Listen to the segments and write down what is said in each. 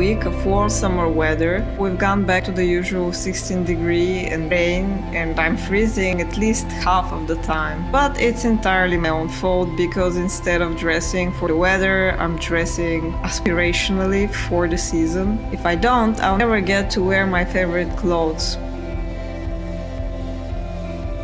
week of warm summer weather. We've gone back to the usual 16 degree and rain, and I'm freezing at least half of the time. But it's entirely my own fault because instead of dressing for the weather, I'm dressing aspirationally for the season. If I don't, I'll never get to wear my favorite clothes.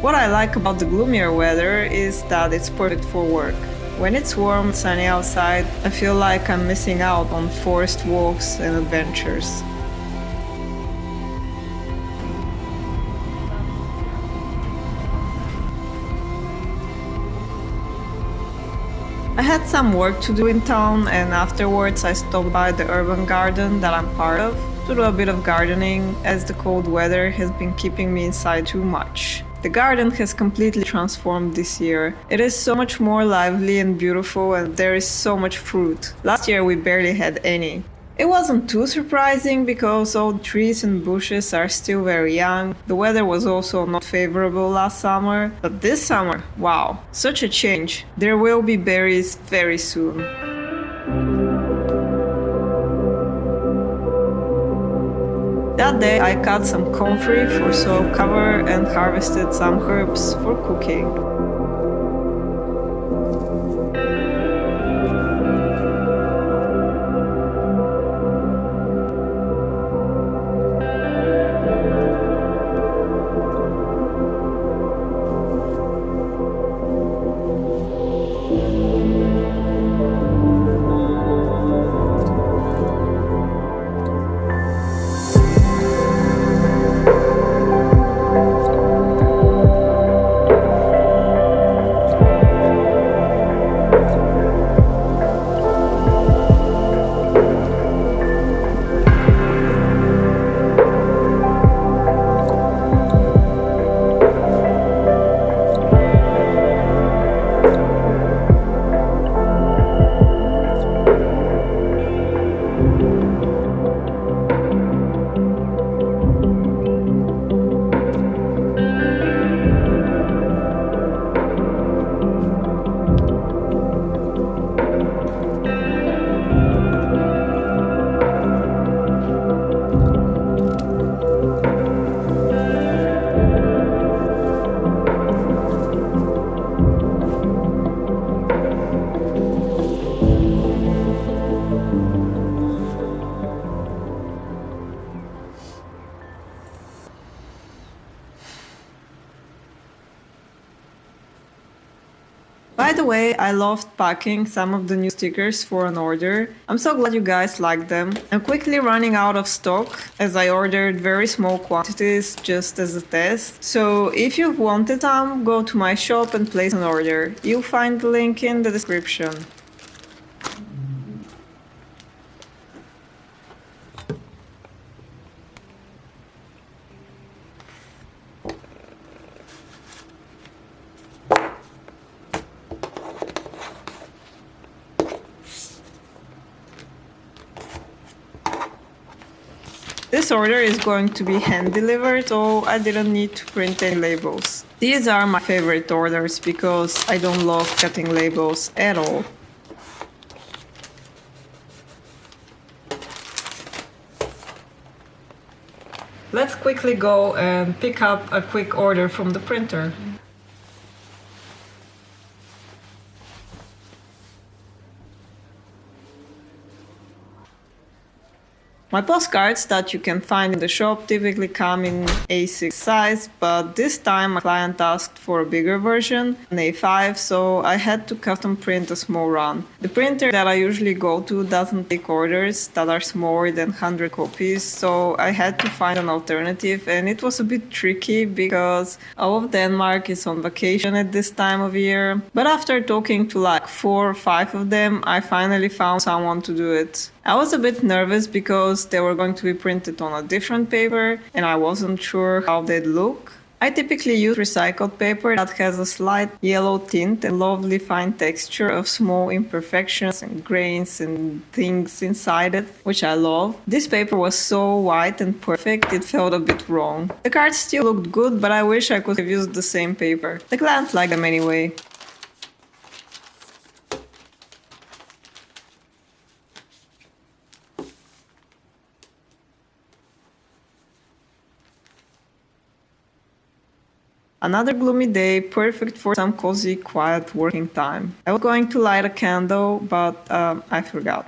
What I like about the gloomier weather is that it's perfect for work. When it's warm and sunny outside, I feel like I'm missing out on forest walks and adventures. I had some work to do in town, and afterwards I stopped by the urban garden that I'm part of to do a bit of gardening, as the cold weather has been keeping me inside too much. The garden has completely transformed this year. It is so much more lively and beautiful, and there is so much fruit. Last year we barely had any. It wasn't too surprising because all the trees and bushes are still very young. The weather was also not favorable last summer, but this summer, wow, such a change. There will be berries very soon. That day I cut some comfrey for soil cover and harvested some herbs for cooking. By the way, I loved packing some of the new stickers for an order. I'm so glad you guys like them. I'm quickly running out of stock as I ordered very small quantities just as a test. So if you've wanted some, go to my shop and place an order. You'll find the link in the description. This order is going to be hand delivered, so I didn't need to print any labels. These are my favorite orders because I don't love cutting labels at all. Let's quickly go and pick up a quick order from the printer. My postcards that you can find in the shop typically come in A6 size, but this time my client asked for a bigger version, an A5, so I had to custom print a small run. The printer that I usually go to doesn't take orders that are smaller than 100 copies, so I had to find an alternative, and it was a bit tricky because all of Denmark is on vacation at this time of year. But after talking to like 4 or 5 of them, I finally found someone to do it. I was a bit nervous because they were going to be printed on a different paper and I wasn't sure how they'd look. I typically use recycled paper that has a slight yellow tint and lovely fine texture of small imperfections and grains and things inside it, which I love. This paper was so white and perfect, it felt a bit wrong. The cards still looked good, but I wish I could have used the same paper. The client liked them anyway. Another gloomy day, perfect for some cozy, quiet working time. I was going to light a candle, but I forgot.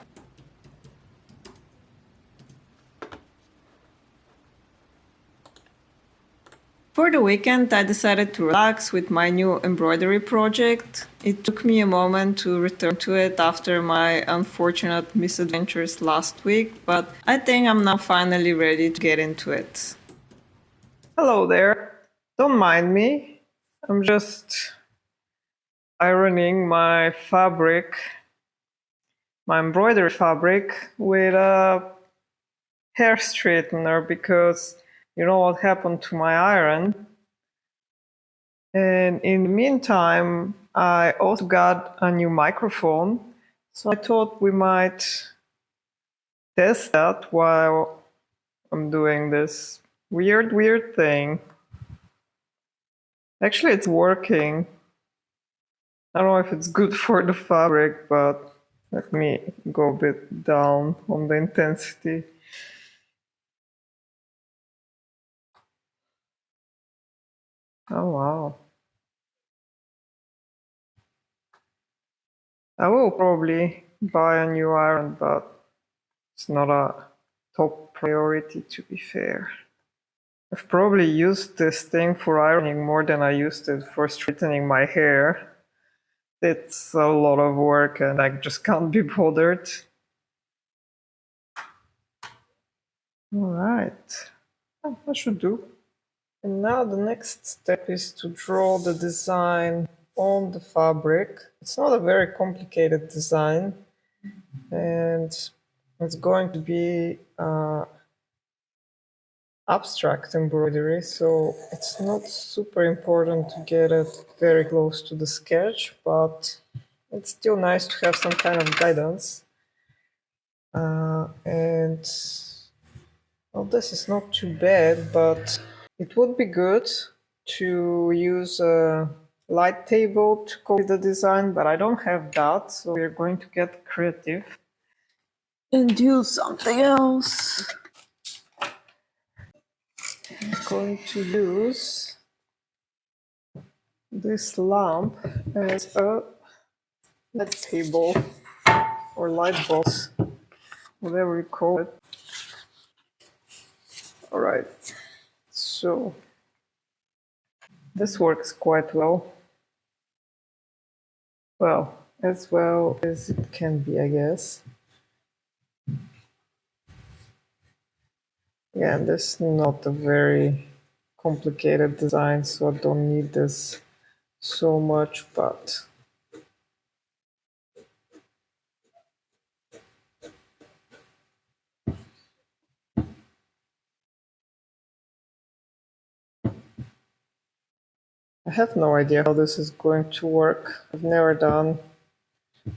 For the weekend, I decided to relax with my new embroidery project. It took me a moment to return to it after my unfortunate misadventures last week, but I think I'm now finally ready to get into it. Hello there. Don't mind me. I'm just ironing my fabric, my embroidery fabric, with a hair straightener because you know what happened to my iron. And in the meantime, I also got a new microphone, so I thought we might test that while I'm doing this weird thing. Actually, it's working. I don't know if it's good for the fabric, but let me go a bit down on the intensity. Oh wow. I will probably buy a new iron, but it's not a top priority, to be fair. I've probably used this thing for ironing more than I used it for straightening my hair. It's a lot of work and I just can't be bothered. Alright, that should do. And now the next step is to draw the design on the fabric. It's not a very complicated design, and it's going to be abstract embroidery, so it's not super important to get it very close to the sketch, but it's still nice to have some kind of guidance. And well, this is not too bad, but it would be good to use a light table to copy the design, but I don't have that, so we're going to get creative and use something else. I'm going to use this lamp as a light table or light box, whatever you call it. Alright, so this works quite well. Well, as well as it can be, I guess. Yeah, and this is not a very complicated design, so I don't need this so much, but I have no idea how this is going to work. I've never done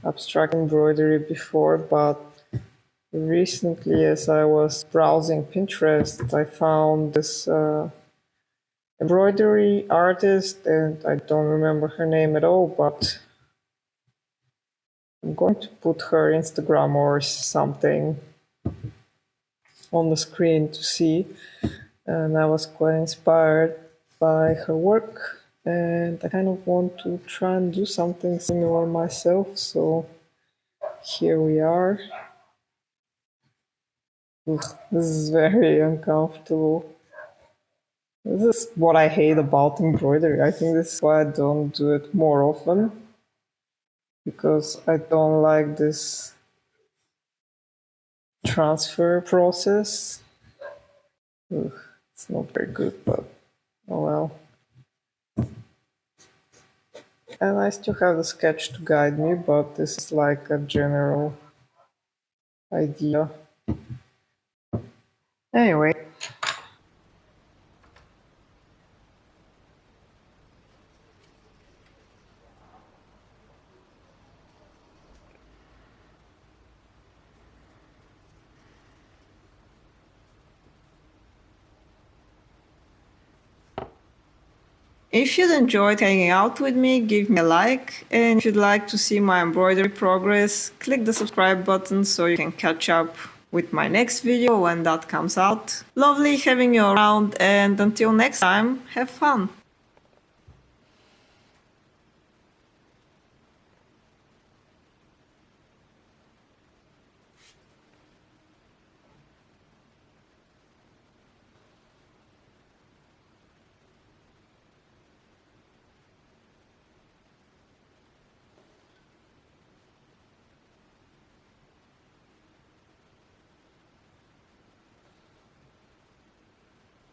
abstract embroidery before, but recently, as I was browsing Pinterest, I found this embroidery artist, and I don't remember her name at all, but I'm going to put her Instagram or something on the screen to see. And I was quite inspired by her work, and I kind of want to try and do something similar myself, so here we are. Ugh, this is very uncomfortable. This is what I hate about embroidery. I think this is why I don't do it more often, because I don't like this transfer process. Ugh, it's not very good, but oh well. And I still have the sketch to guide me, but this is like a general idea. Anyway. If you'd enjoyed hanging out with me, give me a like, and if you'd like to see my embroidery progress, click the subscribe button so you can catch up with my next video when that comes out. Lovely having you around, and until next time, have fun!